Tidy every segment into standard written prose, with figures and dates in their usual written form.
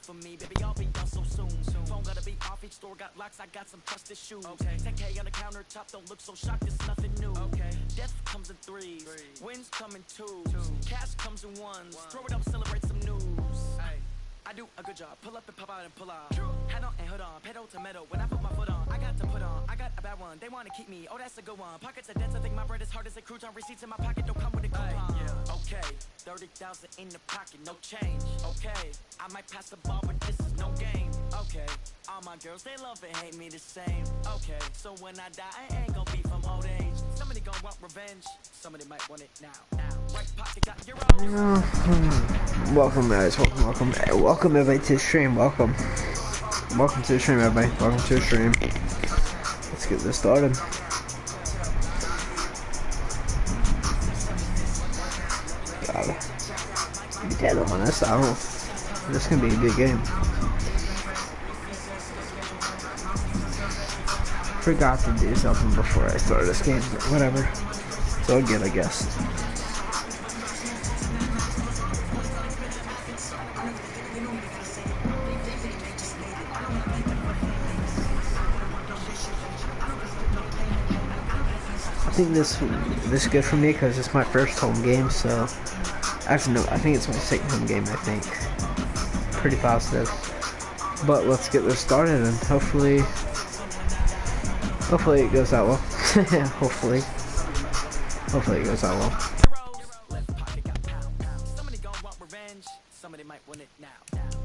for me, baby, I'll be done so soon. Phone gotta be off, each store got locks, I got some trusted shoes. 10K on the countertop, don't look so shocked, it's nothing new. Death comes in threes, wins come in twos, cash comes in ones. Throw it up, celebrate some news. I do a good job, pull up and pop out and pull out. Hat on and hood on, pedal to metal, when I put my foot on, I got to put on, I got a bad one, they wanna keep me, oh that's a good one. Pockets are dense, I think my bread is hard as a crouton, receipts in my pocket don't come with a coupon. Okay, 30,000 in the pocket, no change. Okay, I might pass the ball, but this is no game. Okay, all my girls, they love and hate me the same. Okay, so when I die, I ain't gonna be from old age. Somebody gon' want revenge, somebody might want it now. Right pocket got your own. Welcome guys, welcome everybody to the stream, welcome to the stream everybody, welcome to the stream. Let's get this started. God, be dead on this, I don't, this is gonna be a good game. Forgot to do something before I started this game, but whatever, it's all good I guess. I think this is good for me because it's my first home game, so actually no, I think it's my second home game, I think. Pretty positive. But let's get this started and hopefully it goes out well. hopefully it goes out well. Somebody might win it now.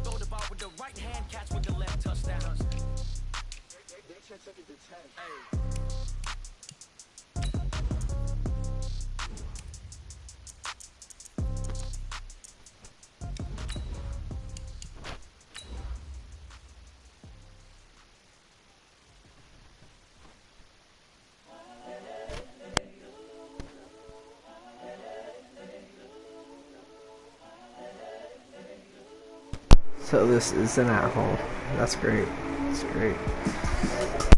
Throw the ball with the right hand, catch with the left, touchdown. So this is an at-home. That's great. That's great.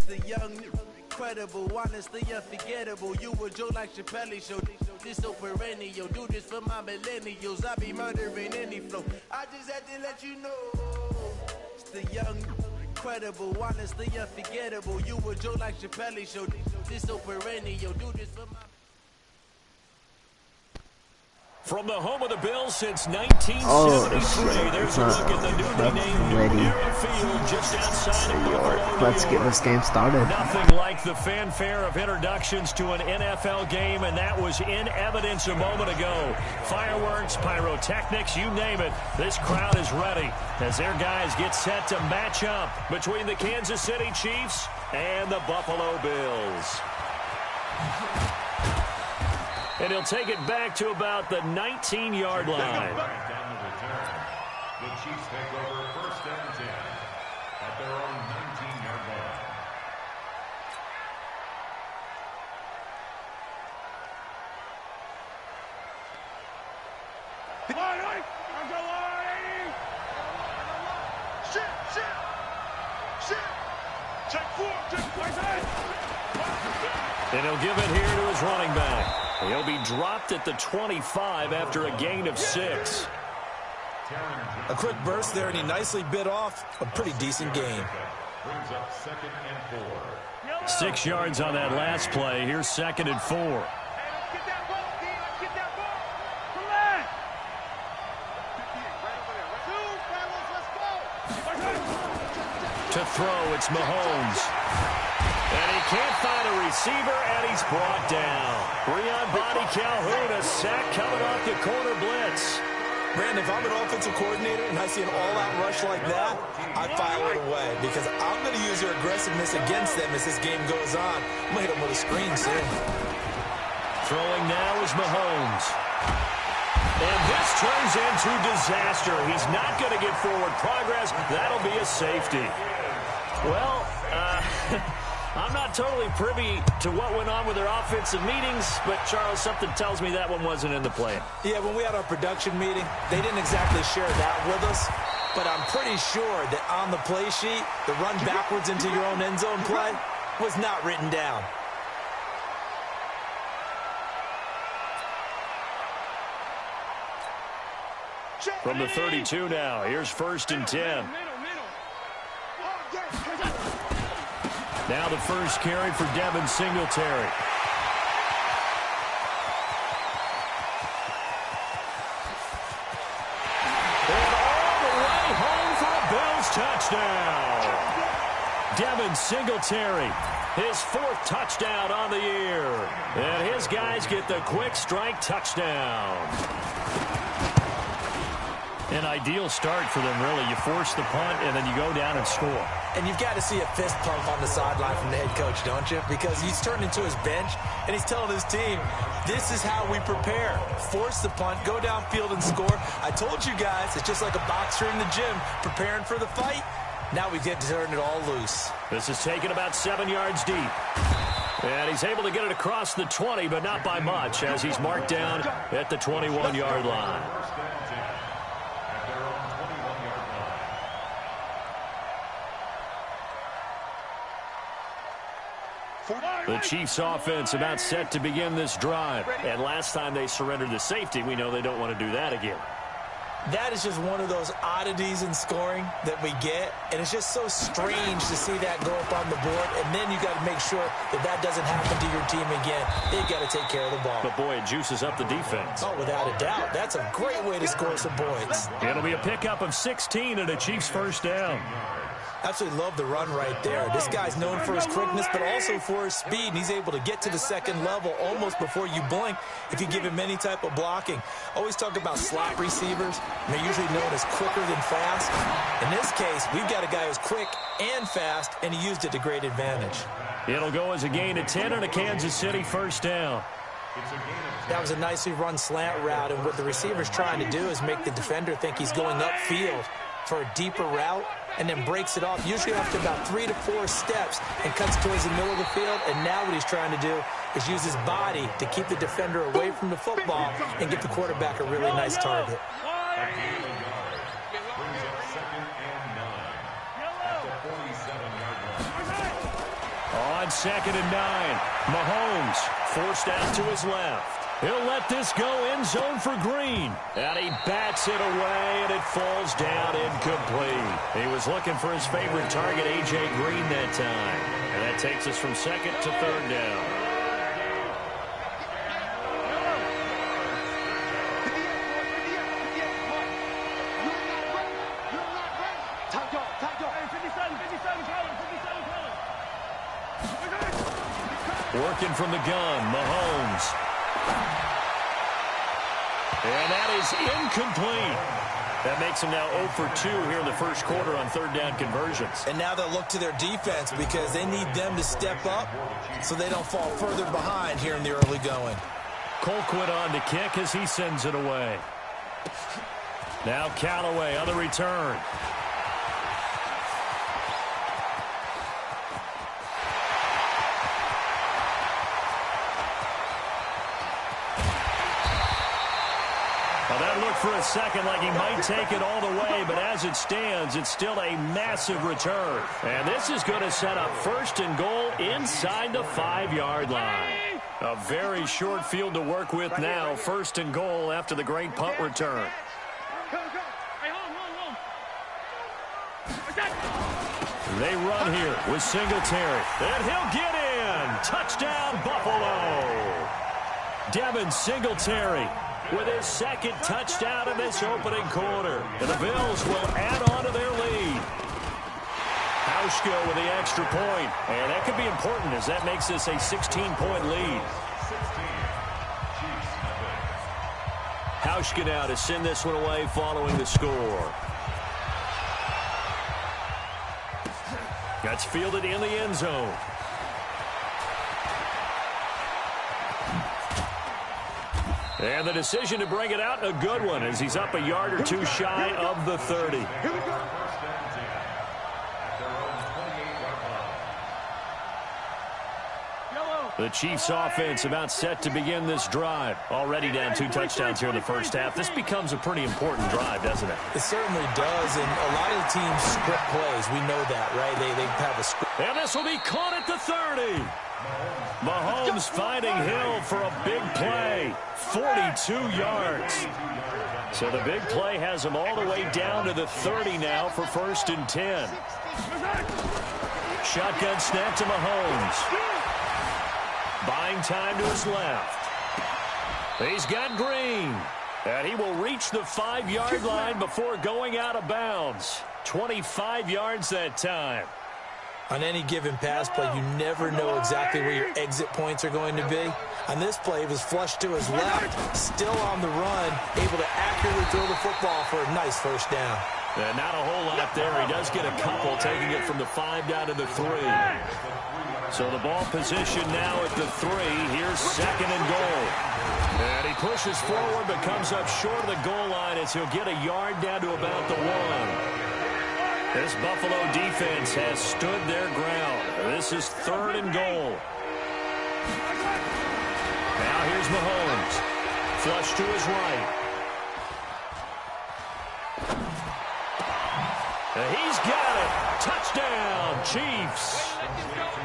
The young, incredible, honestly unforgettable. You would joke like Chappelle show. This so perennial. Do this for my millennials. I be murdering any flow. I just had to let you know. It's the young, incredible, honestly unforgettable. You would joke like Chappelle show. This so perennial. Do this for my. From the home of the Bills since 1973, there's a look at the newly named Fnffl Field just outside of Buffalo. Let's get this game started. Nothing like the fanfare of introductions to an NFL game, and that was in evidence a moment ago. Fireworks, pyrotechnics, you name it. This crowd is ready as their guys get set to match up between the Kansas City Chiefs and the Buffalo Bills. And he'll take it back to about the 19-yard line. The Chiefs take over first and 10 at their own 19-yard line. And he'll give it here to his running back. He'll be dropped at the 25 after a gain of 6. A quick burst there, and he nicely bit off a pretty decent gain. Brings up 2nd and 4. 6 yards on that last play. Here's 2nd and 4. To throw, it's Mahomes. And he can't find a receiver, and he's brought down. Breon Body Calhoun, a sack coming off the corner blitz. Brandon, if I'm an offensive coordinator and I see an all-out rush like that, I file it away because I'm going to use your aggressiveness against them as this game goes on. I'm going to hit them with a screen soon. Throwing now is Mahomes. And this turns into disaster. He's not going to get forward progress. That'll be a safety. Well, I'm not totally privy to what went on with their offensive meetings, but, Charles, something tells me that one wasn't in the plan. Yeah, when we had our production meeting, they didn't exactly share that with us, but I'm pretty sure that on the play sheet, the run backwards into your own end zone play was not written down. From the 32 now, here's 1st and 10. Now the first carry for Devin Singletary. And all the way home for a Bills touchdown. Devin Singletary, his 4th touchdown on the year. And his guys get the quick strike touchdown. An ideal start for them, really. You force the punt, and then you go down and score. And you've got to see a fist pump on the sideline from the head coach, don't you? Because he's turned into his bench, and he's telling his team, this is how we prepare. Force the punt, go downfield and score. I told you guys, it's just like a boxer in the gym preparing for the fight. Now we get to turn it all loose. This is taken about 7 yards deep. And he's able to get it across the 20, but not by much, as he's marked down at the 21-yard line. The Chiefs offense about set to begin this drive. And last time they surrendered the safety, we know they don't want to do that again. That is just one of those oddities in scoring that we get. And it's just so strange to see that go up on the board. And then you got to make sure that that doesn't happen to your team again. They've got to take care of the ball. But, boy, it juices up the defense. Oh, without a doubt. That's a great way to score some points. It'll be a pickup of 16 and a Chiefs first down. Absolutely love the run right there. This guy's known for his quickness, but also for his speed. And he's able to get to the second level almost before you blink if you give him any type of blocking. Always talk about slot receivers. They're usually known as quicker than fast. In this case, we've got a guy who's quick and fast, and he used it to great advantage. It'll go as a gain of 10 and a Kansas City first down. That was a nicely run slant route, and what the receiver's trying to do is make the defender think he's going upfield for a deeper route, and then breaks it off, usually after about 3 to 4 steps, and cuts towards the middle of the field. And now what he's trying to do is use his body to keep the defender away from the football and get the quarterback a really nice target. On 2nd and 9, Mahomes forced out to his left. He'll let this go end zone for Green. And he bats it away, and it falls down incomplete. He was looking for his favorite target, A.J. Green, that time. And that takes us from 2nd to 3rd down. Working from the gun, Mahomes. And that is incomplete. That makes them now 0 for 2 here in the first quarter on 3rd down conversions. And now they'll look to their defense because they need them to step up so they don't fall further behind here in the early going. Colquitt on to kick as he sends it away. Now Callaway on the return. That looked for a second like he might take it all the way, but as it stands, it's still a massive return. And this is going to set up 1st and goal inside the 5-yard line. A very short field to work with now. 1st and goal after the great punt return. They run here with Singletary. And he'll get in. Touchdown, Buffalo. Devin Singletary with his 2nd touchdown in this opening quarter. And the Bills will add on to their lead. Hauschka with the extra point. And that could be important as that makes this a 16-point lead. Hauschka now to send this one away following the score. That's fielded in the end zone. And the decision to bring it out, a good one, as he's up a yard or 2 shy of the 30. The Chiefs offense about set to begin this drive. Already down 2 touchdowns here in the first half. This becomes a pretty important drive, doesn't it? It certainly does, and a lot of the teams script plays. We know that, right? They have a script. And this will be caught at the 30. Mahomes finding Hill for a big play. 42 yards. So the big play has him all the way down to the 30 now for 1st and 10. Shotgun snap to Mahomes. Buying time to his left. He's got Green. And he will reach the 5-yard line before going out of bounds. 25 yards that time. On any given pass play, you never know exactly where your exit points are going to be. On this play, it was flushed to his left, still on the run, able to accurately throw the football for a nice first down. And not a whole lot there. He does get a couple, taking it from the 5 down to the 3. So the ball position now at the 3. Here's 2nd and goal. And he pushes forward but comes up short of the goal line as he'll get a yard down to about the 1. This Buffalo defense has stood their ground. This is 3rd and goal. Now here's Mahomes. Flush to his right. He's got it. Touchdown, Chiefs.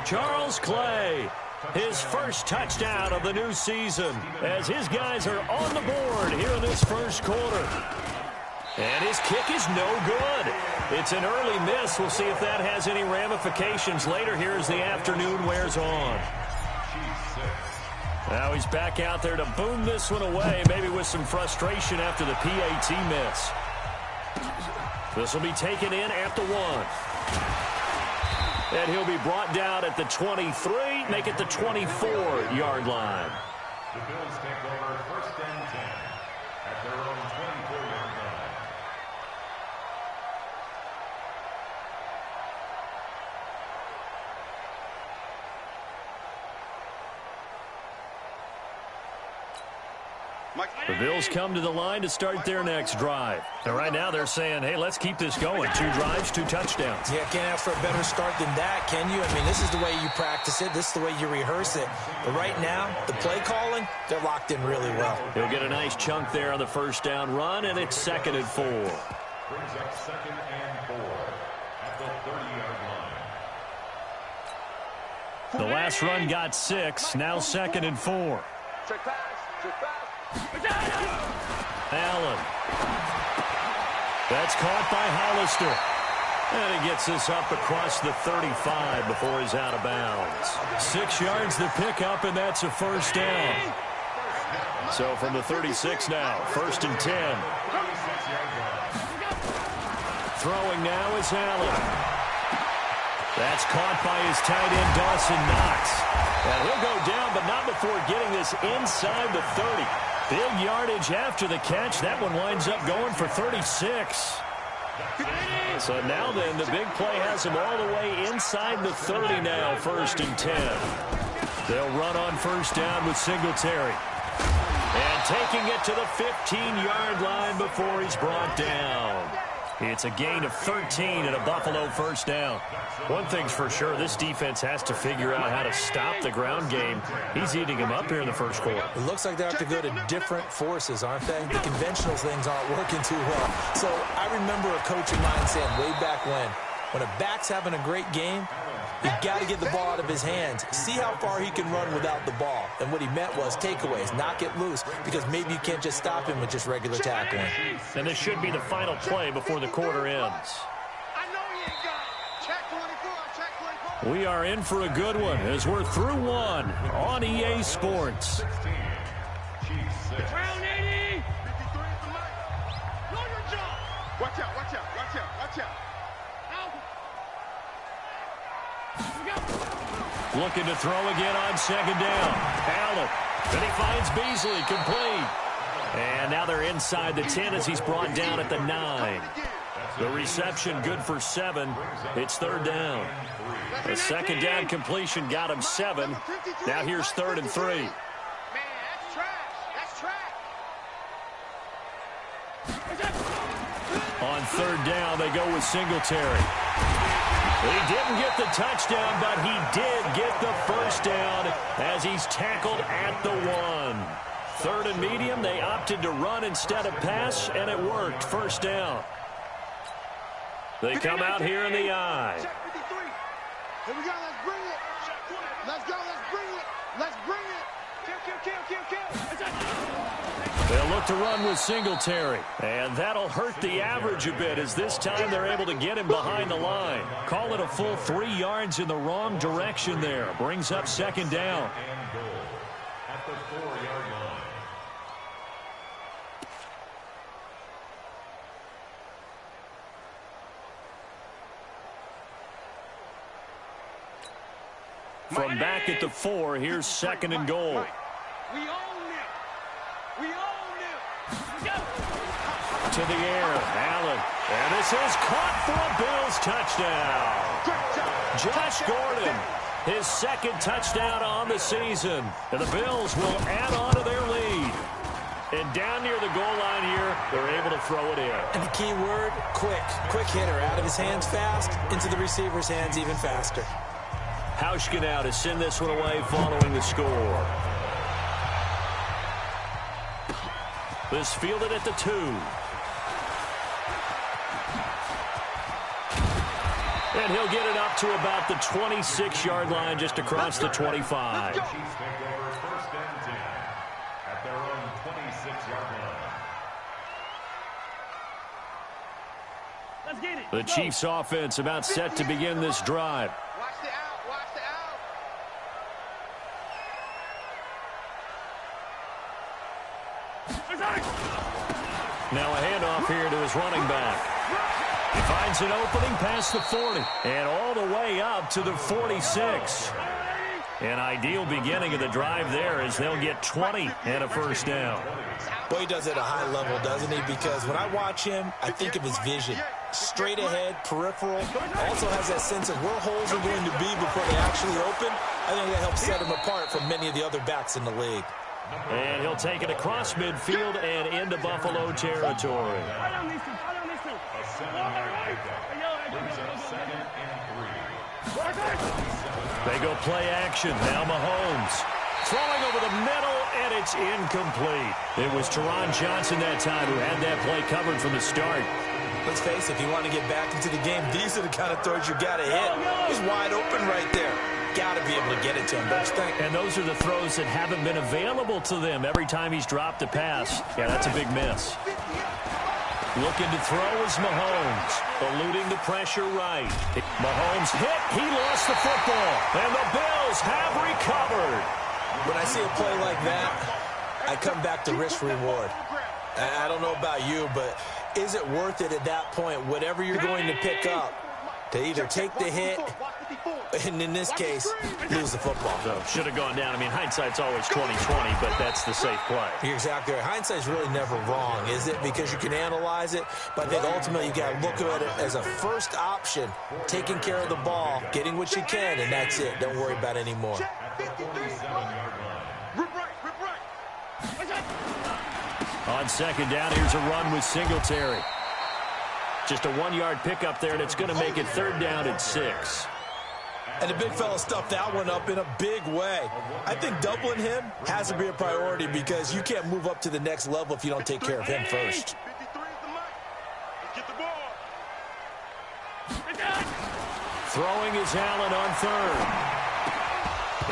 Charles Clay, his first touchdown of the new season as his guys are on the board here in this first quarter. And his kick is no good. It's an early miss. We'll see if that has any ramifications later here as the afternoon wears on. Now he's back out there to boom this one away, maybe with some frustration after the PAT miss. This will be taken in at the 1. And he'll be brought down at the 23, make it the 24-yard line. The Bills take over 1st and 10 at their own 24-yard line. The Bills come to the line to start their next drive. And right now they're saying, hey, let's keep this going. 2 drives, 2 touchdowns. Yeah, can't ask for a better start than that, can you? I mean, this is the way you practice it. This is the way you rehearse it. But right now, the play calling, they're locked in really well. He'll get a nice chunk there on the first down run, and it's 2nd and 4. Brings up 2nd and 4 at the 30-yard line. The last run got 6, now 2nd and 4. Check pass, check pass. Allen. That's caught by Hollister. And he gets this up across the 35 before he's out of bounds. 6 yards to pick up, and that's a first down. So from the 36 now, 1st and 10. Throwing now is Allen. That's caught by his tight end, Dawson Knox. And he'll go down, but not before getting this inside the 30. Big yardage after the catch. That one winds up going for 36. So now then, the big play has him all the way inside the 30 now, 1st and 10. They'll run on first down with Singletary. And taking it to the 15-yard line before he's brought down. It's a gain of 13 and a Buffalo first down. One thing's for sure, this defense has to figure out how to stop the ground game. He's eating him up here in the first quarter. It looks like they have to go to different forces, aren't they? The conventional things aren't working too well. So I remember a coach of mine saying way back when a back's having a great game, you've got to get the ball out of his hands. See how far he can run without the ball. And what he meant was takeaways, knock it loose, because maybe you can't just stop him with just regular tackling. And this should be the final play before the quarter ends. We are in for a good one as we're through one on EA Sports. Round 80. Watch out, watch out, watch out, watch out. Looking to throw again on 2nd down. Allen. Then he finds Beasley, complete. And now they're inside the 10 as he's brought down at the 9. The reception good for 7. It's 3rd down. The 2nd down completion got him 7. Now here's 3rd and 3. Man, that's trash. That's trash. On 3rd down, they go with Singletary. He didn't get the touchdown, but he did get the first down as he's tackled at the 1. Third and medium, they opted to run instead of pass, and it worked. First down. They come out here in the I. Check 53. Here we go. Let's bring it. Let's go. Let's bring it. Let's bring it. Kill. They'll look to run with Singletary, and that'll hurt the average a bit as this time they're able to get him behind the line. Call it a full 3 yards in the wrong direction there. Brings up second down. And goal at the 4-yard line. From back at the 4, here's second and goal. We own it. We own it. Let's go. To the air, Allen. And this is caught for a Bills touchdown. Josh Gordon, his second touchdown on the season. And the Bills will add on to their lead. And down near the goal line here, they're able to throw it in. And the key word, quick. Quick hitter. Out of his hands fast, into the receiver's hands even faster. Hauschka now to send this one away following the score. This fielded at the 2. And he'll get it up to about the 26-yard line just across the 25. Chiefs take over first and 10 at their own 26-yard line. Let's get it. The Chiefs offense about set to begin this drive. Watch the out. Watch the out. Now a handoff here to his running back. He finds an opening past the 40 and all the way up to the 46. An ideal beginning of the drive there as they'll get 20 and a first down. Boy, he does it at a high level, doesn't he? Because when I watch him, I think of his vision. Straight ahead, peripheral. Also has that sense of where holes are going to be before they actually open. I think that helps set him apart from many of the other backs in the league. And he'll take it across midfield and into Buffalo territory. A 7-yard pickup brings up second and 3. They go play action. Now Mahomes throwing over the middle, and it's incomplete. It was Teron Johnson that time who had that play covered from the start. Let's face it, if you want to get back into the game, these are the kind of throws you got to hit. He's wide open right there. Got to be able to get it to him, don't you think? And those are the throws that haven't been available to them every time he's dropped a pass. Yeah, that's a big miss. Looking to throw is Mahomes, eluding the pressure right. Mahomes hit, he lost the football, and the Bills have recovered. When I see a play like that, I come back to risk reward. I don't know about you, but is it worth it at that point, whatever you're going to pick up, to either take the hit, and in this case, lose the football? So should have gone down. I mean, hindsight's always 20/20, but that's the safe play. You're exactly right. Hindsight's really never wrong, is it? Because you can analyze it, but I think ultimately you got to look at it as a first option, taking care of the ball, getting what you can, and that's it. Don't worry about it anymore. On second down, here's a run with Singletary. Just a 1-yard pickup there, and it's going to make it third down and 6. And the big fella stuffed that one up in a big way. I think doubling him has to be a priority because you can't move up to the next level if you don't take care of him first. Throwing is Allen on third.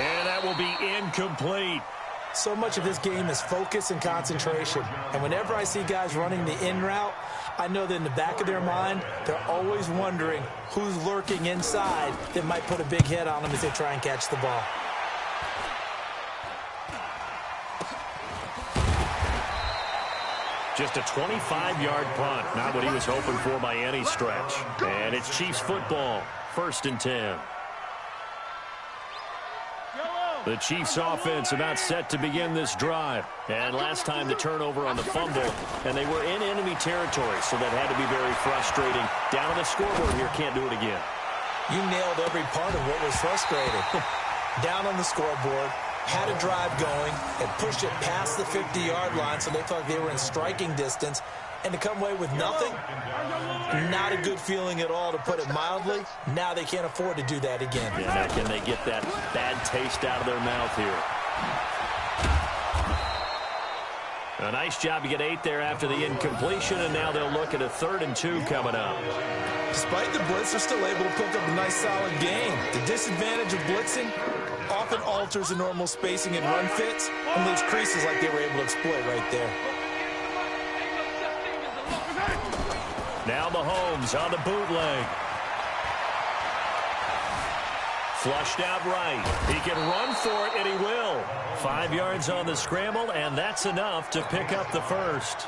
And that will be incomplete. So much of this game is focus and concentration. And whenever I see guys running the in route, I know that in the back of their mind, they're always wondering who's lurking inside that might put a big hit on them as they try and catch the ball. Just a 25-yard punt. Not what he was hoping for by any stretch. And it's Chiefs football. First and 10. The Chiefs offense about set to begin this drive. And last time the turnover on the fumble, and they were in enemy territory, so that had to be very frustrating. Down on the scoreboard here, can't do it again. You nailed every part of what was frustrating. Down on the scoreboard, had a drive going, and pushed it past the 50-yard line so they felt like they were in striking distance, and to come away with nothing, not a good feeling at all, to put it mildly. Now they can't afford to do that again. Yeah, now can they get that bad taste out of their mouth here? A nice job to get 8 there after the incompletion, and now they'll look at a 3rd and 2 coming up. Despite the blitz, they're still able to pick up a nice, solid gain. The disadvantage of blitzing often alters the normal spacing and run fits and leaves creases like they were able to exploit right there. Now Mahomes on the bootleg. Flushed out right. He can run for it, and he will. 5 yards on the scramble, and that's enough to pick up the first.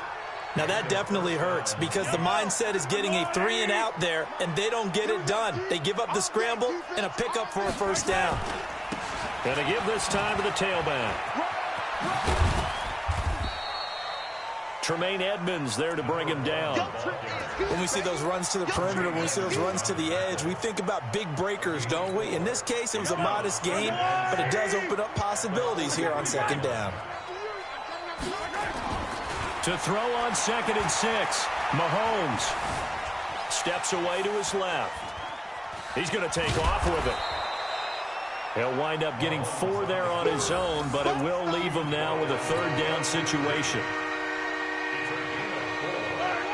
Now that definitely hurts because the mindset is getting a 3 and out there, and they don't get it done. They give up the scramble and a pickup for a first down. Going to give this time to the tailback. Tremaine Edmonds there to bring him down. When we see those runs to the perimeter, when we see those runs to the edge, we think about big breakers, don't we? In this case, it was a modest gain, but it does open up possibilities here on 2nd down. To throw on 2nd and 6, Mahomes steps away to his left. He's going to take off with it. He'll wind up getting 4 there on his own, but it will leave him now with a 3rd down situation.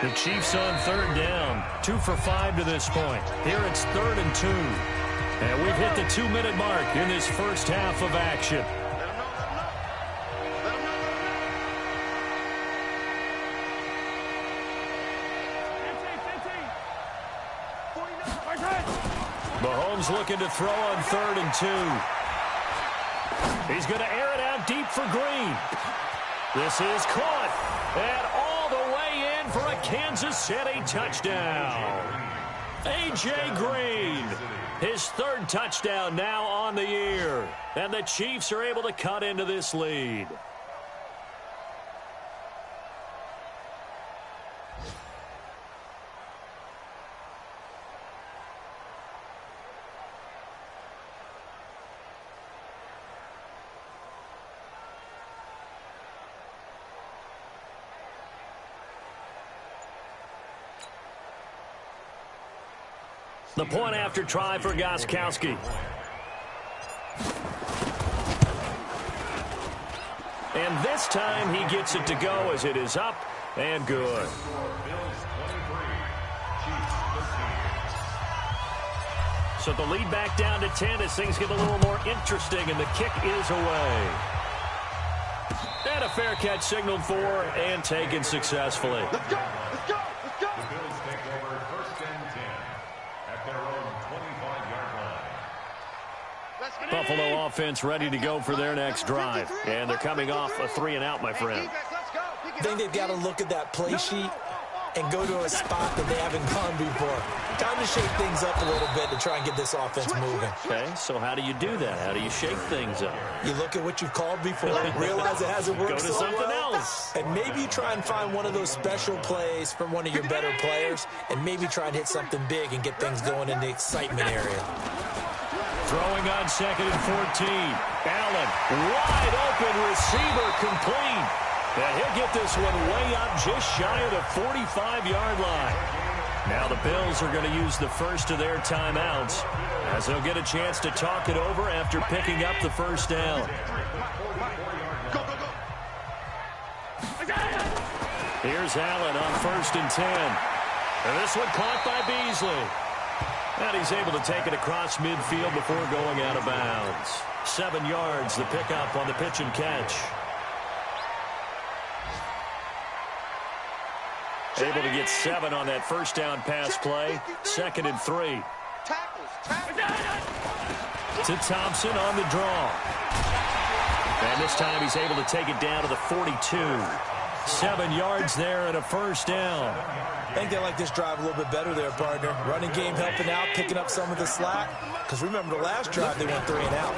The Chiefs on 3rd down, 2 for 5 to this point. Here it's 3rd and 2. And we've hit the 2-minute mark in this first half of action. Mahomes looking to throw on 3rd and 2. He's going to air it out deep for Green. This is caught. And all the way in for a Kansas City touchdown. A.J. Green, his 3rd touchdown now on the year. And the Chiefs are able to cut into this lead. The point after try for Gostkowski. And this time he gets it to go as it is up and good. So the lead back down to 10 as things get a little more interesting, and the kick is away. And a fair catch signaled for and taken successfully. Let's go! Let's go! Let's go! The Bills take over 1st and 10 at their own 25-yard line. Buffalo offense ready to go for their next drive. And they're coming off a 3 and out, my friend. I think they've got to look at that play sheet and go to a spot that they haven't gone before. Time to shake things up a little bit to try and get this offense moving. Okay, so how do you do that? How do you shake things up? You look at what you've called before, realize it hasn't worked Go to so something well, else. and maybe you try and find one of those special plays from one of your better players, and maybe try and hit something big and get things going in the excitement area. Throwing on 2nd and 14. Allen, wide open receiver, complete. And he'll get this one way up just shy of the 45-yard line. Now the Bills are going to use the first of their timeouts as they'll get a chance to talk it over after picking up the first down. Here's Allen on 1st and 10. And this one caught by Beasley. And he's able to take it across midfield before going out of bounds. 7 yards, the pickup on the pitch and catch. Able to get 7 on that first down pass play. 2nd and 3. To Thompson on the draw. And this time he's able to take it down to the 42. 7 yards there and a first down. I think they like this drive a little bit better there, partner. Running game helping out, picking up some of the slack. Because remember the last drive, they went 3 and out.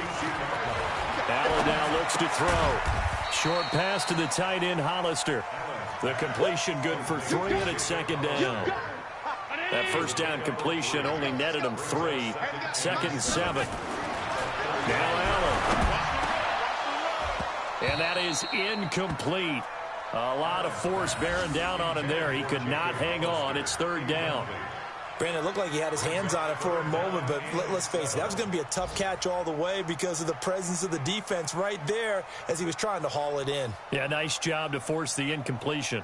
Allen now looks to throw. Short pass to the tight end, Hollister. The completion good for 3, and it's 2nd down. That first down completion only netted him 3. 2nd and 7. Now Allen. And that is incomplete. A lot of force bearing down on him there. He could not hang on. It's third down. Brandon, it looked like he had his hands on it for a moment, but let's face it, that was going to be a tough catch all the way because of the presence of the defense right there as he was trying to haul it in. Yeah, nice job to force the incompletion.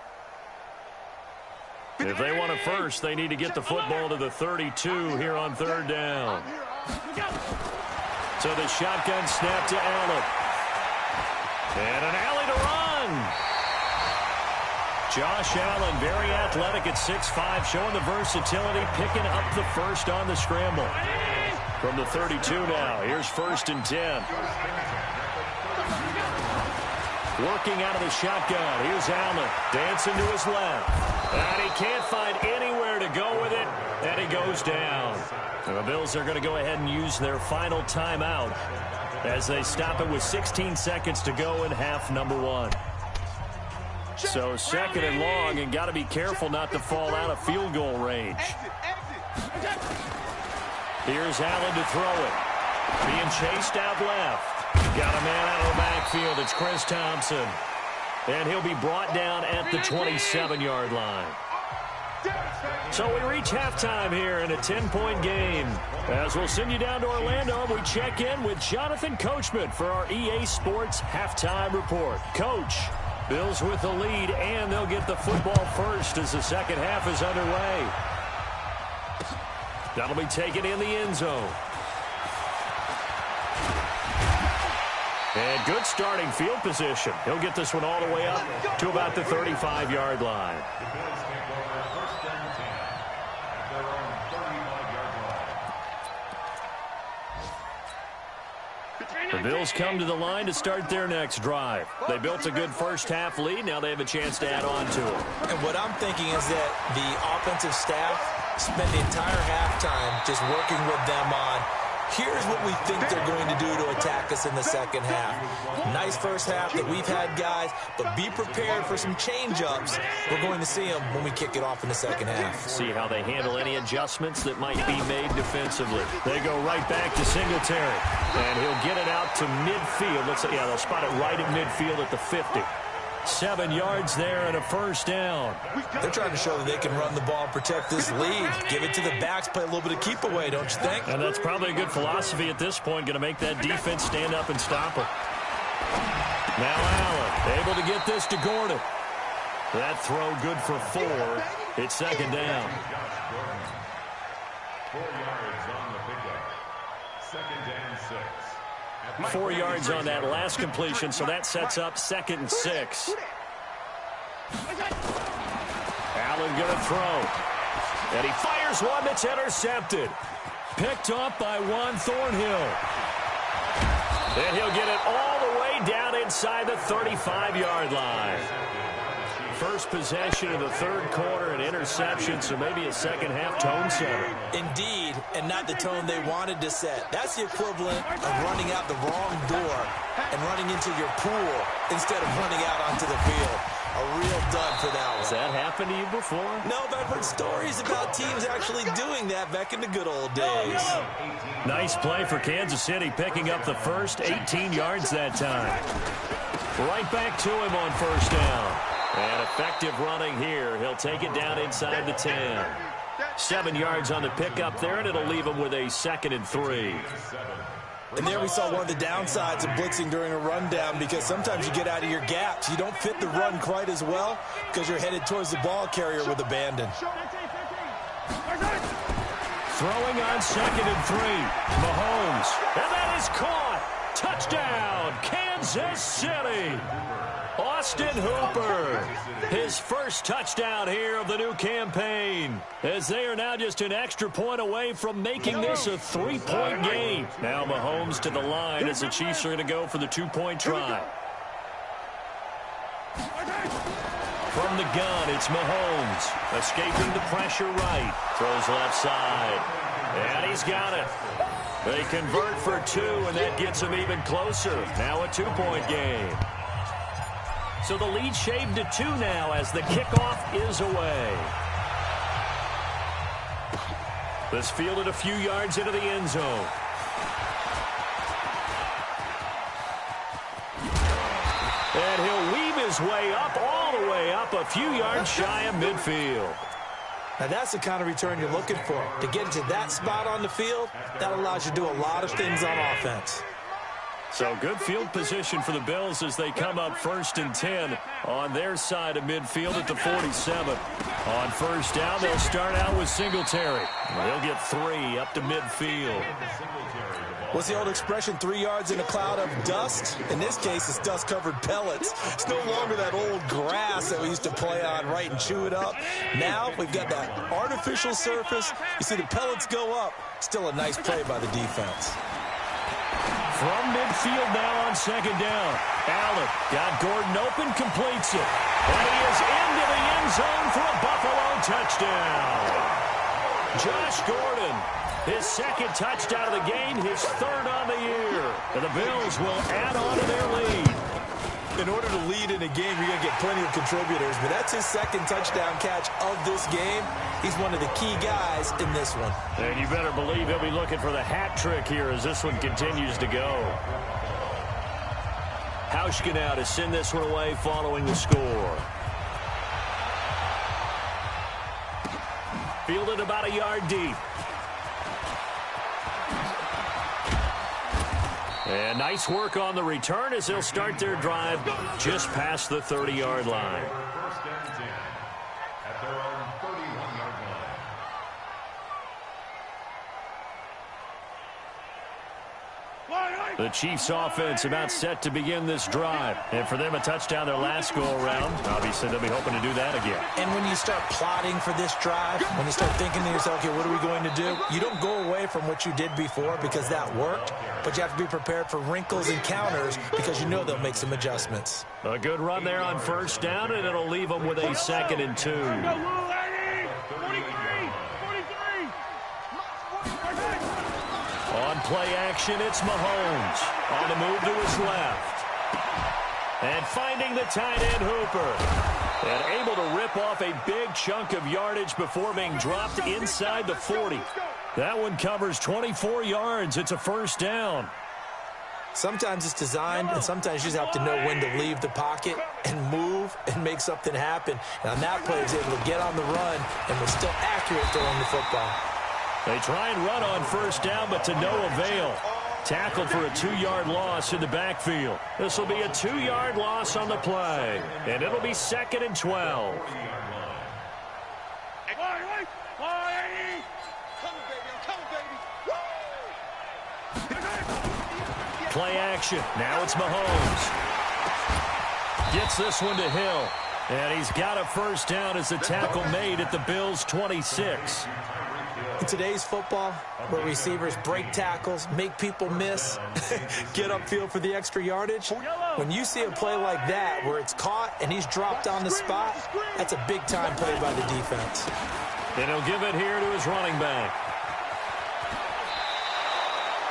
If they want a first, they need to get the football to the 32 here on third down. So the shotgun snap to Allen. And an alley to run. Josh Allen, very athletic at 6'5", showing the versatility, picking up the first on the scramble. From the 32 now, here's 1st and 10. Working out of the shotgun, here's Allen, dancing to his left. And he can't find anywhere to go with it, and he goes down. And the Bills are going to go ahead and use their final timeout as they stop it with 16 seconds to go in half number 1. So 2nd and long, and got to be careful not to fall out of field goal range. Here's Allen to throw it. Being chased out left. Got a man out of the backfield. It's Chris Thompson. And he'll be brought down at the 27-yard line. So we reach halftime here in a 10-point game. As we'll send you down to Orlando, we check in with Jonathan Coachman for our EA Sports Halftime Report. Coach, Bills with the lead, and they'll get the football first as the second half is underway. That'll be taken in the end zone. And good starting field position. He'll get this one all the way up to about the 35-yard line. The Bills come to the line to start their next drive. They built a good first-half lead. Now they have a chance to add on to it. And what I'm thinking is that the offensive staff spent the entire halftime just working with them on, here's what we think they're going to do to attack us in the second half. Nice first half that we've had, guys, but be prepared for some change-ups. We're going to see them when we kick it off in the second half. See how they handle any adjustments that might be made defensively. They go right back to Singletary, and he'll get it out to midfield. They'll spot it right at midfield at the 50. 7 yards there and a first down. They're trying to show that they can run the ball and protect this lead. Give it to the backs, play a little bit of keep away, don't you think? And that's probably a good philosophy at this point, going to make that defense stand up and stop them. Now Allen, able to get this to Gordon. That throw good for 4. It's second down. 4 yards on the pickup. 2nd and 6. 4 yards on that last completion, so that sets up 2nd and 6. Allen going to throw. And he fires one that's intercepted. Picked up by Juan Thornhill. And he'll get it all the way down inside the 35-yard line. First possession of the third quarter, an interception, so maybe a second-half tone setter. Indeed, and not the tone they wanted to set. That's the equivalent of running out the wrong door and running into your pool instead of running out onto the field. A real dud for that one. Has that happened to you before? No, but I've heard stories about teams actually doing that back in the good old days. Nice play for Kansas City, picking up the first 18 yards that time. Right back to him on first down. And effective running here. He'll take it down inside the 10. 7 yards on the pickup there, and it'll leave him with a 2nd and 3. And there we saw one of the downsides of blitzing during a rundown, because sometimes you get out of your gaps. You don't fit the run quite as well because you're headed towards the ball carrier with abandon. Throwing on 2nd and 3. Mahomes. And that is caught. Touchdown, Kansas City. Austin Hooper, his first touchdown here of the new campaign, as they are now just an extra point away from making this a 3-point game. Now Mahomes to the line as the Chiefs are going to go for the 2-point try. From the gun, it's Mahomes, escaping the pressure right, throws left side, and he's got it. They convert for 2, and that gets them even closer. Now a 2-point game. So the lead shaved to 2 now as the kickoff is away. This fielded a few yards into the end zone. his way up, all the way up, a few yards shy of midfield. Now, that's the kind of return you're looking for. To get into that spot on the field, that allows you to do a lot of things on offense. So good field position for the Bills as they come up 1st and 10 on their side of midfield at the 47. On first down, they'll start out with Singletary. They'll get 3 up to midfield. What's the old expression, 3 yards in a cloud of dust? In this case, it's dust-covered pellets. It's no longer that old grass that we used to play on, right, and chew it up. Now we've got that artificial surface. You see the pellets go up. Still a nice play by the defense. From midfield now on 2nd down. Allen got Gordon open, completes it. And he is into the end zone for a Buffalo touchdown. Josh Gordon, his 2nd touchdown of the game, his 3rd on the year. And the Bills will add on to their lead. In order to lead in a game, you're going to get plenty of contributors, but that's his 2nd touchdown catch of this game. He's one of the key guys in this one. And you better believe he'll be looking for the hat trick here as this one continues to go. Hauschka now to send this one away following the score. Fielded about a yard deep. And nice work on the return as they'll start their drive just past the 30-yard line. First and 10 at their own 31-yard line. The Chiefs offense about set to begin this drive. And for them, a touchdown their last go-around. Obviously, they'll be hoping to do that again. And when you start plotting for this drive, when you start thinking to yourself, okay, what are we going to do? You don't go away from what you did before because that worked. But you have to be prepared for wrinkles and counters because you know they'll make some adjustments. A good run there on first down, and it'll leave them with a 2nd and 2. On play action, it's Mahomes. On the move to his left. And finding the tight end Hooper. And able to rip off a big chunk of yardage before being dropped inside the 40. That one covers 24 yards. It's a first down. Sometimes it's designed, and sometimes you just have to know when to leave the pocket and move and make something happen. And on that play, he was able to get on the run and was still accurate throwing the football. They try and run on first down, but to no avail. Tackled for a 2-yard loss in the backfield. This will be a 2-yard loss on the play, and it'll be 2nd and 12. Play action. Now it's Mahomes. Gets this one to Hill. And he's got a first down as the tackle made at the Bills' 26. In today's football, where receivers break tackles, make people miss, get upfield for the extra yardage, when you see a play like that where it's caught and he's dropped on the spot, that's a big-time play by the defense. And he'll give it here to his running back.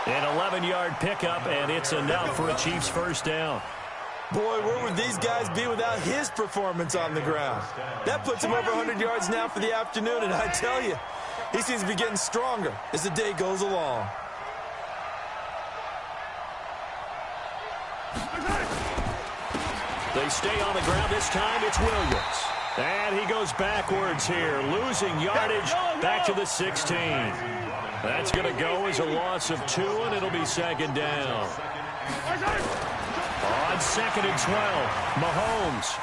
An 11-yard pickup, and it's enough for a Chiefs first down. Boy, where would these guys be without his performance on the ground? That puts him over 100 yards now for the afternoon, and I tell you, he seems to be getting stronger as the day goes along. They stay on the ground. This time it's Williams. And he goes backwards here, losing yardage back to the 16. That's going to go as a loss of 2, and it'll be 2nd down. On 2nd and 12, Mahomes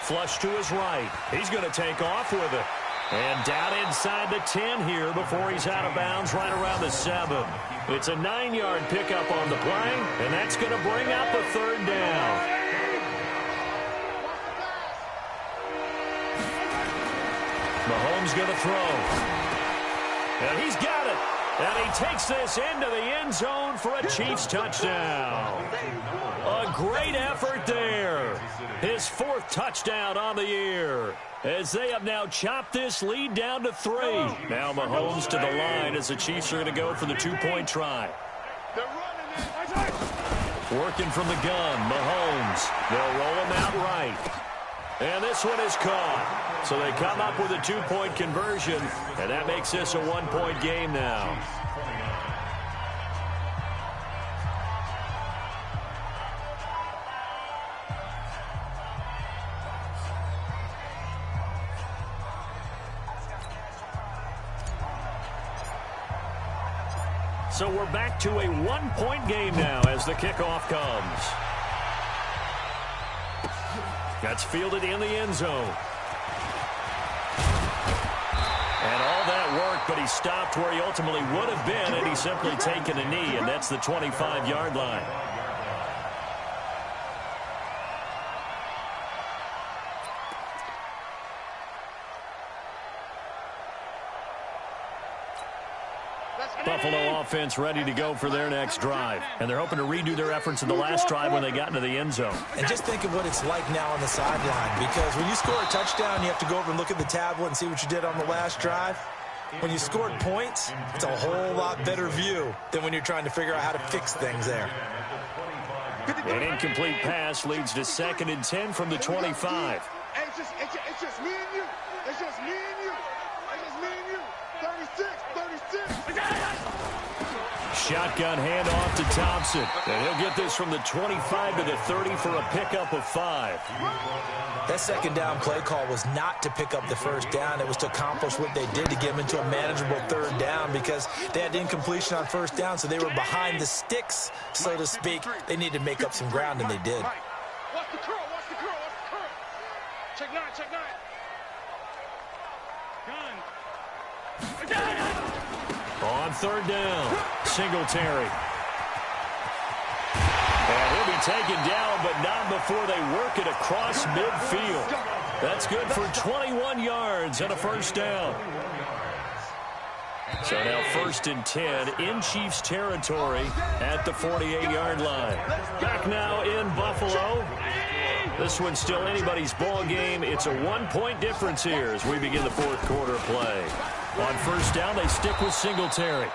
flush to his right. He's going to take off with it. And down inside the 10 here before he's out of bounds right around the 7. It's a 9-yard pickup on the play, and that's going to bring up a 3rd down. Mahomes going to throw. And he's got it. And he takes this into the end zone for a Chiefs touchdown. A great effort there. His 4th touchdown on the year. As they have now chopped this lead down to 3. Now Mahomes to the line as the Chiefs are going to go for the 2-point try. Working from the gun, Mahomes. They'll roll him out right. And this one is caught. So they come up with a 2-point conversion, and that makes this a 1-point game now. So we're back to a one-point game now as the kickoff comes. That's fielded in the end zone. And all that work, but he stopped where he ultimately would have been, and he's simply taken a knee, and that's the 25-yard line. Buffalo offense ready to go for their next drive. And they're hoping to redo their efforts in the last drive when they got into the end zone. And just think of what it's like now on the sideline, because when you score a touchdown, you have to go over and look at the tablet and see what you did on the last drive. When you scored points, it's a whole lot better view than when you're trying to figure out how to fix things there. An incomplete pass leads to 2nd and 10 from the 25. Hey, it's just me and you. It's just me and you. It's just me and you. 36. Shotgun handoff to Thompson. And he'll get this from the 25 to the 30 for a pickup of 5. That second down play call was not to pick up the first down. It was to accomplish what they did to get them into a manageable 3rd down, because they had incompletion on 1st down, so they were behind the sticks, so to speak. They needed to make up some ground, and they did. Watch the curl. Check 9. On 3rd down, Singletary. And he'll be taken down, but not before they work it across midfield. That's good for 21 yards and a 1st down. So now 1st and 10 in Chiefs territory at the 48-yard line. Back now in Buffalo. This one's still anybody's ball game. It's a 1-point difference here as we begin the 4th quarter play. On 1st down, they stick with Singletary.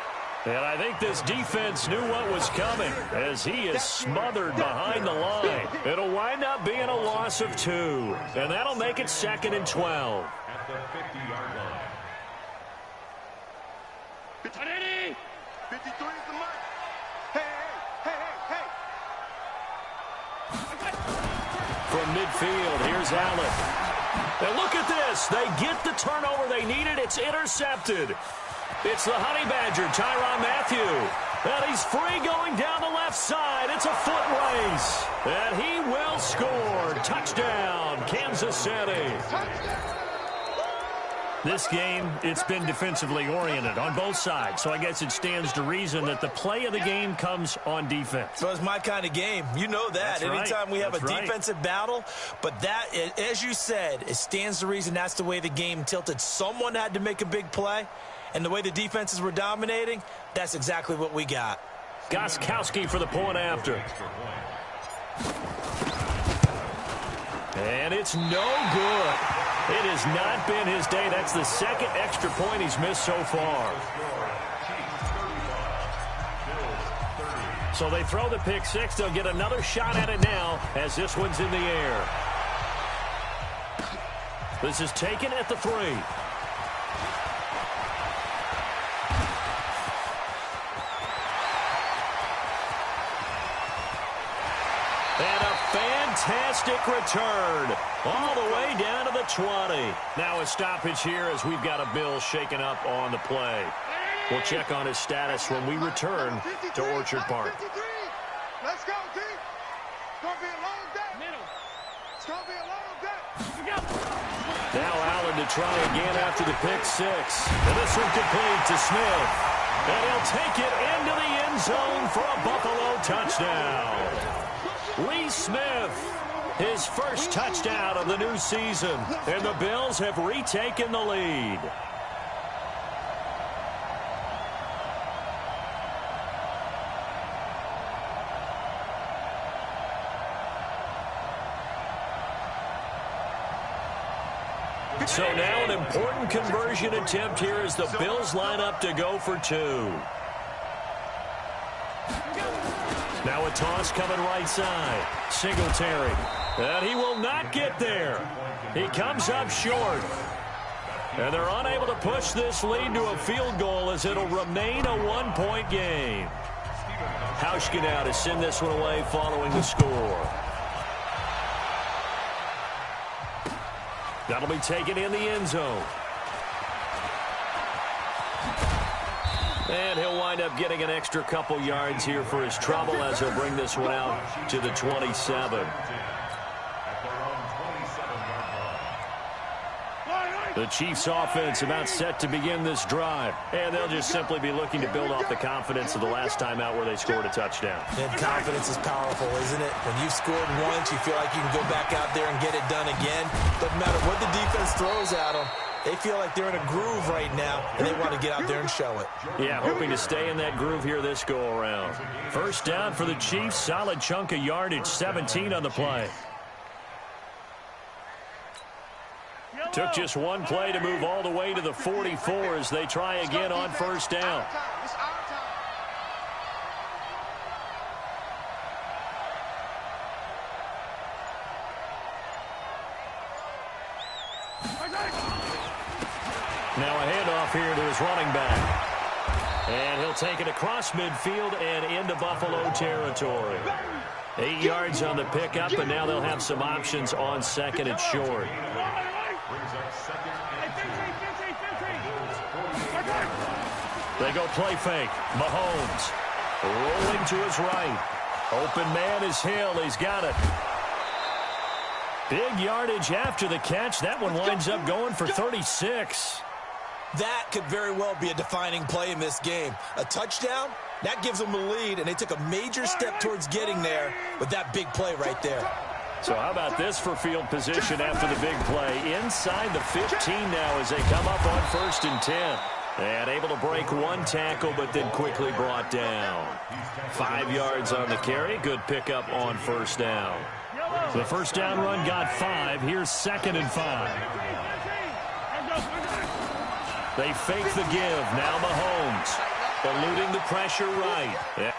And I think this defense knew what was coming as he is smothered behind the line. It'll wind up being a loss of 2. And that'll make it 2nd and 12. At the 50-yard line. 53 is the mark. Hey. From midfield, here's Allen. And look at this. They get the turnover they needed. It's intercepted. It's the Honey Badger, Tyrann Mathieu. And he's free going down the left side. It's a foot race. And he will score. Touchdown, Kansas City. This game, it's been defensively oriented on both sides, so I guess it stands to reason that the play of the game comes on defense. So it's my kind of game. You know that. That's right. Anytime we have That's a right. defensive battle, but that, as you said, it stands to reason that's the way the game tilted. Someone had to make a big play, and the way the defenses were dominating, that's exactly what we got. Gostkowski for the point after. And it's no good. It has not been his day. That's the 2nd extra point he's missed so far. So they throw the pick 6. They'll get another shot at it now as this one's in the air. This is taken at the 3. And a fantastic return all the way down to the 20. Now a stoppage here as we've got a Bill shaken up on the play. We'll check on his status when we return to Orchard Park. 53. Let's go, team. It's going to be a long day. It's going to be a long day. Now Allen to try again after the pick 6. And this one complete to Smith. And he'll take it into the end zone for a Buffalo touchdown. Lee Smith, his first touchdown of the new season, and the Bills have retaken the lead. So now an important conversion attempt here as the Bills line up to go for 2. Now a toss coming right side. Singletary. And he will not get there. He comes up short. And they're unable to push this lead to a field goal as it'll remain a 1-point game. Hauschka now to send this one away following the score. That'll be taken in the end zone. And he'll wind up getting an extra couple yards here for his trouble as he'll bring this one out to the 27. The Chiefs offense about set to begin this drive. And they'll just simply be looking to build off the confidence of the last time out where they scored a touchdown. And confidence is powerful, isn't it? When you've scored once, you feel like you can go back out there and get it done again. Doesn't matter what the defense throws at them. They feel like they're in a groove right now, and they want to get out there and show it. Yeah, hoping to stay in that groove here this go-around. First down for the Chiefs. Solid chunk of yardage, 17 on the play. Took just one play to move all the way to the 44 as they try again on first down. Now a handoff here to his running back. And he'll take it across midfield and into Buffalo territory. 8 yards on the pickup, and now they'll have some options on second and short. They go play fake. Mahomes rolling to his right. Open man is Hill. He's got it. Big yardage after the catch. That one winds up going for 36. That could very well be a defining play in this game. A touchdown, that gives them a lead, and they took a major step towards getting there with that big play right there. So how about this for field position after the big play? Inside the 15 now as they come up on 1st and 10. And able to break one tackle, but then quickly brought down. 5 yards on the carry. Good pickup on first down. The first down run got 5. Here's 2nd and 5. They fake the give. Now Mahomes eluding the pressure right.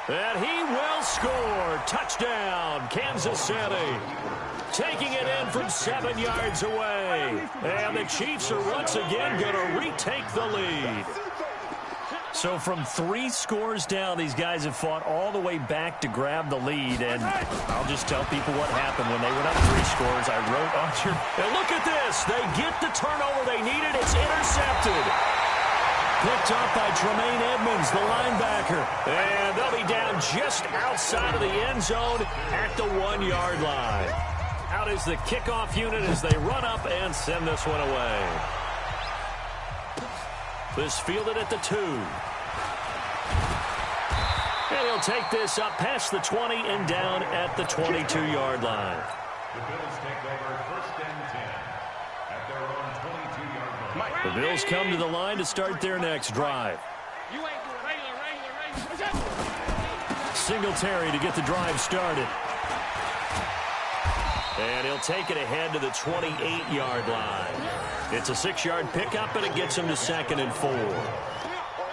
And he will score. Touchdown, Kansas City. Taking it in from 7 yards away. And the Chiefs are once again going to retake the lead. So from 3 scores down, these guys have fought all the way back to grab the lead. And I'll just tell people what happened when they went up 3 scores. I wrote on your... And look at this. They get the turnover they needed. It's intercepted. Picked up by Tremaine Edmonds, the linebacker. And they'll be down just outside of the end zone at the 1-yard line. Out is the kickoff unit as they run up and send this one away. This fielded at the 2. And he'll take this up past the 20 and down at the 22-yard line. The Bills take over 1st and 10 at their own 22-yard line. The Bills come to the line to start their next drive. Singletary to get the drive started. And he'll take it ahead to the 28-yard line. It's a 6-yard pickup, and it gets him to 2nd and 4.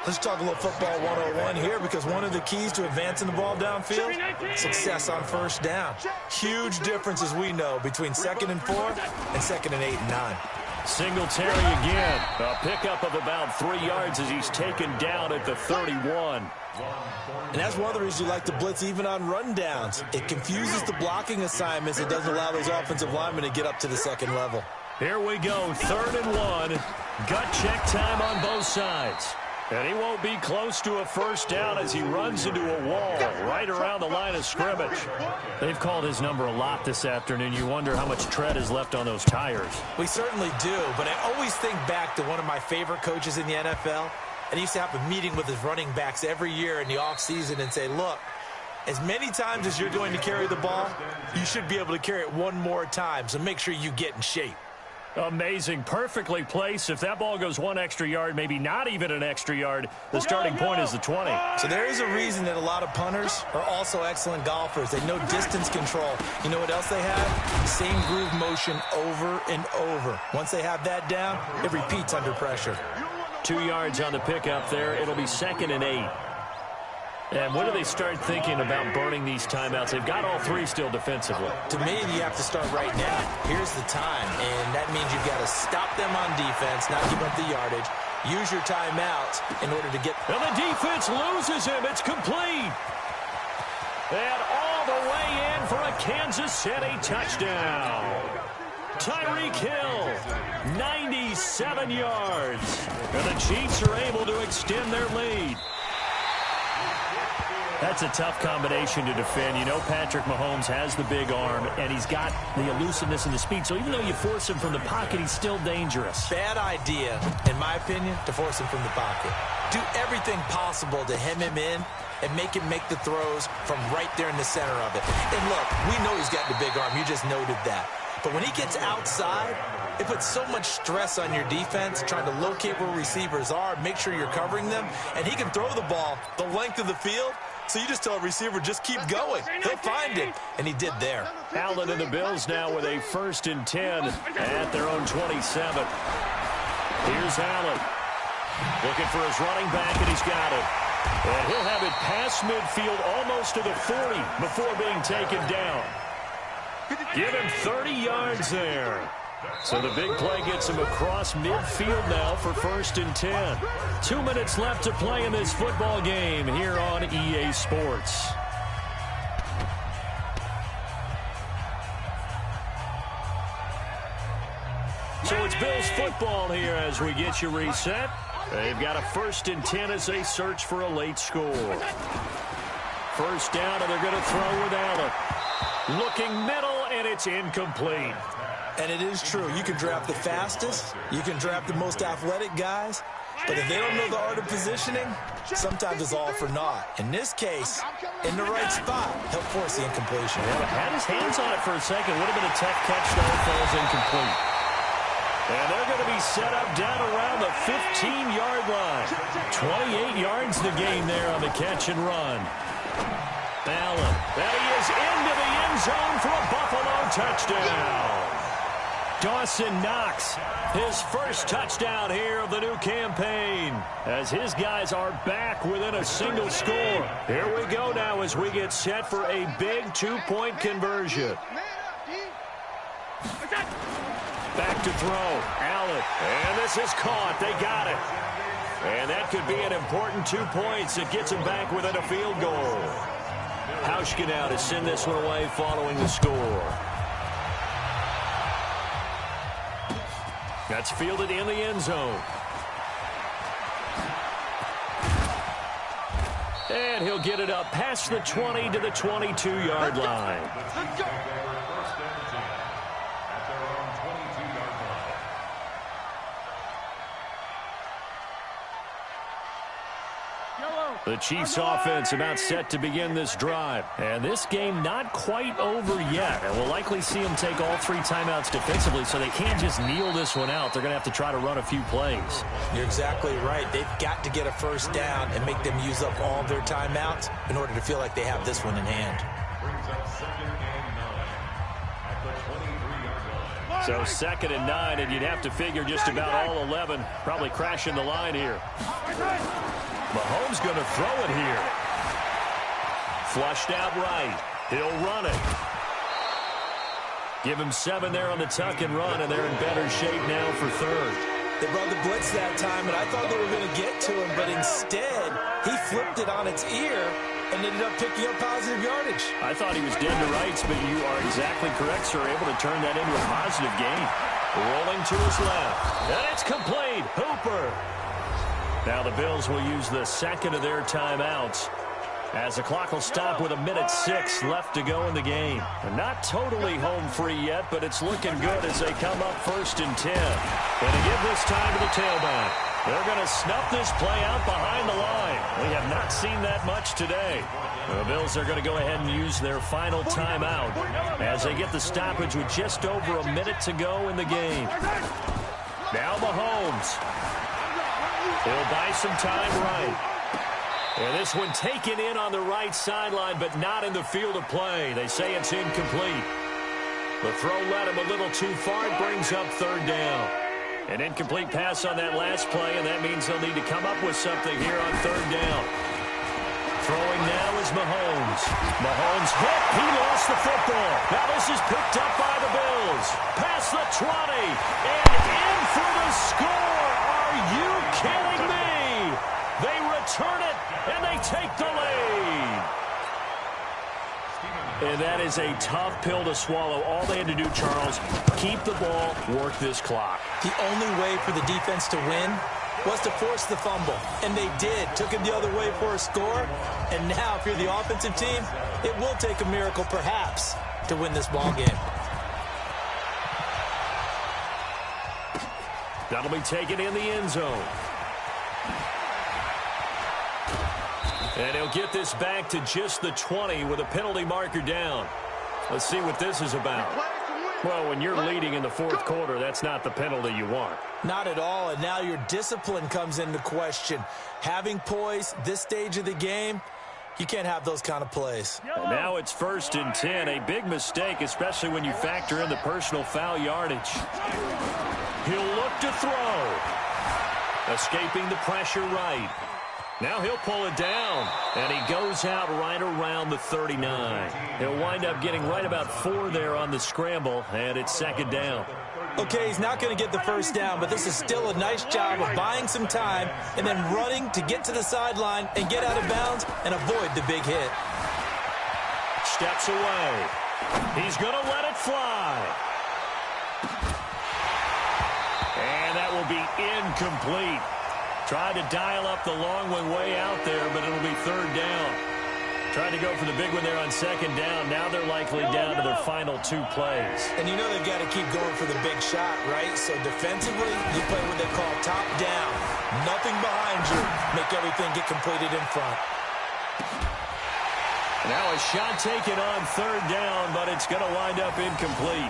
Let's talk a little football 101 here, because one of the keys to advancing the ball downfield, success on first down. Huge difference, as we know, between 2nd and 4 and 2nd and 8 and 9. Singletary again. A pickup of about 3 yards as he's taken down at the 31. And that's one of the reasons you like to blitz even on rundowns. It confuses the blocking assignments. It doesn't allow those offensive linemen to get up to the 2nd level. Here we go, 3rd and 1. Gut check time on both sides. And he won't be close to a first down as he runs into a wall right around the line of scrimmage. They've called his number a lot this afternoon. You wonder how much tread is left on those tires. We certainly do, but I always think back to one of my favorite coaches in the NFL. And he used to have a meeting with his running backs every year in the offseason and say, look, as many times as you're going to carry the ball, you should be able to carry it one more time, so make sure you get in shape. Amazing. Perfectly placed. If that ball goes 1 extra yard, maybe not even an extra yard, the starting point is the 20. So there is a reason that a lot of punters are also excellent golfers. They know distance control. You know what else they have? Same groove motion over and over. Once they have that down, it repeats under pressure. 2 yards on the pickup there. It'll be 2nd and 8. And when do they start thinking about burning these timeouts? They've got all 3 still defensively. To me, you have to start right now. Here's the time, and that means you've got to stop them on defense, not give up the yardage. Use your timeouts in order to get... And the defense loses him. It's complete. And all the way in for a Kansas City touchdown. Tyreek Hill, 97 yards. And the Chiefs are able to extend their lead. That's a tough combination to defend. You know Patrick Mahomes has the big arm, and he's got the elusiveness and the speed. So even though you force him from the pocket, he's still dangerous. Bad idea, in my opinion, to force him from the pocket. Do everything possible to hem him in and make him make the throws from right there in the center of it. And look, we know he's got the big arm. You just noted that. But when he gets outside, it puts so much stress on your defense trying to locate where receivers are, make sure you're covering them, and he can throw the ball the length of the field. So you just tell a receiver, just keep going. He'll find it, and he did there. Allen and the Bills now with a 1st and 10 at their own 27. Here's Allen. Looking for his running back, and he's got it. And he'll have it past midfield almost to the 40 before being taken down. Give him 30 yards there. So the big play gets him across midfield now for 1st and 10. 2 minutes left to play in this football game here on EA Sports. So it's Bills football here as we get you reset. They've got a 1st and 10 as they search for a late score. 1st down, and they're going to throw with Allen. Looking middle, and it's incomplete. And it is true. You can draft the fastest. You can draft the most athletic guys. But if they don't know the art of positioning, sometimes it's all for naught. In this case, in the right spot, he'll force the incompletion. Yeah, had his hands on it for a second. Would have been a tough catch, though. It falls incomplete. And they're going to be set up down around the 15-yard line. 28 yards the gain there on the catch and run. Allen, and he is into the end zone for a Buffalo touchdown. Dawson Knox, his first touchdown here of the new campaign, as his guys are back within a single score. Here we go now as we get set for a big 2-point conversion. Back to throw, Allen, and this is caught. They got it. And that could be an important 2 points. It gets them back within a field goal. Hauschka now to send this one away following the score. That's fielded in the end zone. And he'll get it up past the 20 to the 22-yard line. Let's go. The Chiefs offense about set to begin this drive. And this game not quite over yet. And we'll likely see them take all 3 timeouts defensively, so they can't just kneel this one out. They're going to have to try to run a few plays. You're exactly right. They've got to get a 1st down and make them use up all their timeouts in order to feel like they have this one in hand. So 2nd and 9, and you'd have to figure just about all 11 probably crashing the line here. Mahomes going to throw it here. Flushed out right. He'll run it. Give him 7 there on the tuck and run, and they're in better shape now for 3rd. They brought the blitz that time, and I thought they were going to get to him, but instead, he flipped it on its ear and ended up picking up positive yardage. I thought he was dead to rights, but you are exactly correct, sir. Able to turn that into a positive gain. Rolling to his left. And it's complete. Hooper. Now the Bills will use the 2nd of their timeouts as the clock will stop with 1:06 left to go in the game. And not totally home free yet, but it's looking good as they come up 1st and 10. And to give this time to the tailback. They're going to snuff this play out behind the line. We have not seen that much today. The Bills are going to go ahead and use their final timeout as they get the stoppage with just over a minute to go in the game. Now Mahomes. He'll buy some time right. And this one taken in on the right sideline, but not in the field of play. They say it's incomplete. The throw led him a little too far. It brings up 3rd down. An incomplete pass on that last play, and that means they'll need to come up with something here on 3rd down. Throwing now is Mahomes. Mahomes hit. He lost the football. Now this is picked up by the Bills. Past the 20. And in for the score. Are you kidding me? They return it, and they take the lead. And that is a tough pill to swallow. All they had to do, Charles, keep the ball, work this clock. The only way for the defense to win was to force the fumble, and they did. Took it the other way for a score, and now if you're the offensive team, it will take a miracle perhaps to win this ball game. That'll be taken in the end zone. And he'll get this back to just the 20 with a penalty marker down. Let's see what this is about. Well, when you're leading in the fourth quarter, that's not the penalty you want. Not at all, and now your discipline comes into question. Having poise this stage of the game, you can't have those kind of plays. And now it's 1st and 10, a big mistake, especially when you factor in the personal foul yardage. He'll look to throw. Escaping the pressure right. Now he'll pull it down, and he goes out right around the 39. He'll wind up getting right about 4 there on the scramble, and it's 2nd down. Okay, he's not going to get the first down, but this is still a nice job of buying some time and then running to get to the sideline and get out of bounds and avoid the big hit. Steps away. He's going to let it fly. And that will be incomplete. Tried to dial up the long one way out there, but it'll be 3rd down. Tried to go for the big one there on 2nd down. Now they're likely down to their final 2 plays. And you know they've got to keep going for the big shot, right? So defensively, you play what they call top down. Nothing behind you. Make everything get completed in front. Now a shot taken on 3rd down, but it's going to wind up incomplete.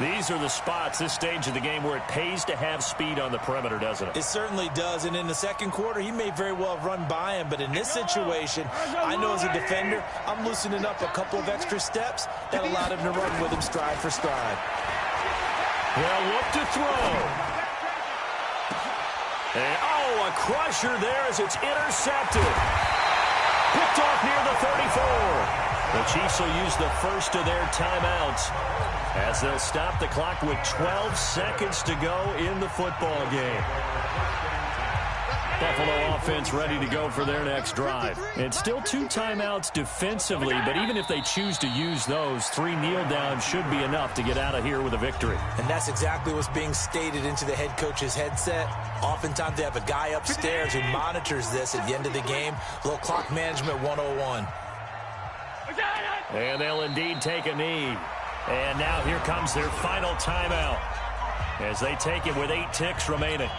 These are the spots, this stage of the game, where it pays to have speed on the perimeter, doesn't it? It certainly does, and in the second quarter, he may very well run by him, but in this situation, I know as a defender, I'm loosening up a couple of extra steps that allowed him to run with him stride for stride. He'll look to throw. And, oh, a crusher there as it's intercepted. Picked off near the 34. The Chiefs will use the first of their timeouts as they'll stop the clock with 12 seconds to go in the football game. Buffalo offense ready to go for their next drive. And still 2 timeouts defensively, but even if they choose to use those, 3 kneel downs should be enough to get out of here with a victory. And that's exactly what's being stated into the head coach's headset. Oftentimes they have a guy upstairs who monitors this at the end of the game. A little clock management 101. And they'll indeed take a knee. And now here comes their final timeout as they take it with 8 ticks remaining.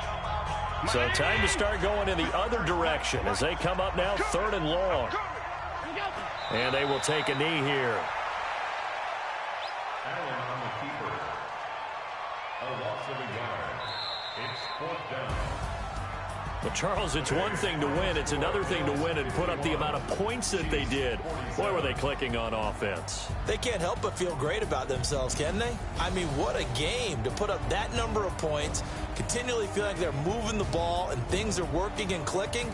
So time to start going in the other direction as they come up now 3rd and long. And they will take a knee here. Allen on the keeper. A loss of a yard. It's 4th down. But, Charles, it's one thing to win. It's another thing to win and put up the amount of points that they did. Boy, were they clicking on offense. They can't help but feel great about themselves, can they? I mean, what a game to put up that number of points, continually feel like they're moving the ball and things are working and clicking.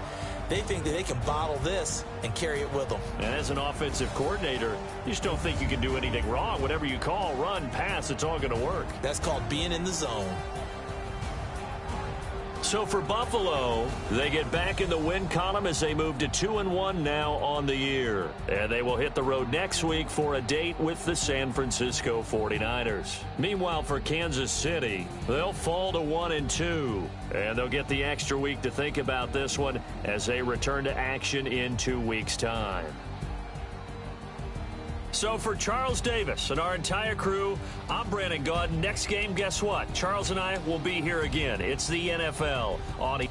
They think that they can bottle this and carry it with them. And as an offensive coordinator, you just don't think you can do anything wrong. Whatever you call, run, pass, it's all going to work. That's called being in the zone. So for Buffalo, they get back in the win column as they move to 2-1 now on the year. And they will hit the road next week for a date with the San Francisco 49ers. Meanwhile, for Kansas City, they'll fall to 1-2. And they'll get the extra week to think about this one as they return to action in 2 weeks' time. So for Charles Davis and our entire crew, I'm Brandon Gaudin. Next game, guess what? Charles and I will be here again. It's the NFL on